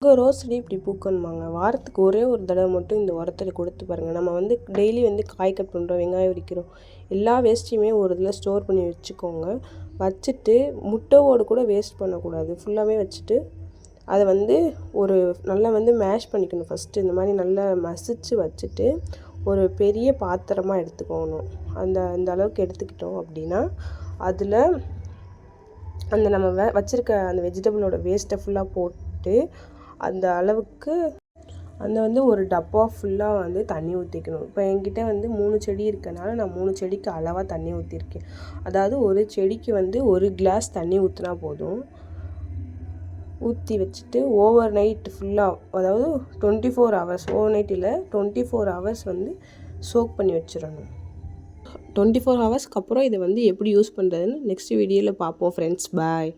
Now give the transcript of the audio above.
உங்கள் ரோஸ் செடி இப்படி பூக்கணுமாங்க, வாரத்துக்கு ஒரே ஒரு தடவை மட்டும் இந்த உரத்தை கொடுத்து பாருங்கள். நம்ம வந்து டெய்லி வந்து காய் கட் பண்ணுறோம், வெங்காயம் உரிக்கிறோம், எல்லா வேஸ்ட்டையுமே ஒரு இதில் ஸ்டோர் பண்ணி வச்சுக்கோங்க. வச்சுட்டு முட்டை ஓடு கூட வேஸ்ட் பண்ணக்கூடாது, ஃபுல்லாகவே வச்சுட்டு அதை வந்து ஒரு நல்லா வந்து மேஷ் பண்ணிக்கணும். ஃபஸ்ட்டு இந்த மாதிரி நல்லா மசிச்சு வச்சுட்டு ஒரு பெரிய பாத்திரமாக எடுத்துக்கணும். அந்த அளவுக்கு எடுத்துக்கிட்டோம் அப்படின்னா அதில் அந்த நம்ம வச்சுருக்க அந்த வெஜிடபிளோட வேஸ்ட்டை ஃபுல்லாக போட்டு அந்த அளவுக்கு வந்து ஒரு டப்பா ஃபுல்லாக வந்து தண்ணி ஊற்றிக்கணும். இப்போ என்கிட்ட வந்து 3 செடி இருக்கனால நான் 3 செடிக்கு அளவாக தண்ணி ஊற்றிருக்கேன். அதாவது ஒரு செடிக்கு வந்து 1 கிளாஸ் தண்ணி ஊற்றினா போதும். ஊற்றி வச்சுட்டு ஓவர் நைட் ஃபுல்லாக, அதாவது 24 ஹவர்ஸ், ஓவர் நைட் இல்லை 24 ஹவர்ஸ் வந்து சோக் பண்ணி வச்சிடணும். 24 ஹவர்ஸ்க்கு அப்புறம் இதை வந்து எப்படி யூஸ் பண்ணுறதுன்னு நெக்ஸ்ட் வீடியோவில் பார்ப்போம் ஃப்ரெண்ட்ஸ். பாய்.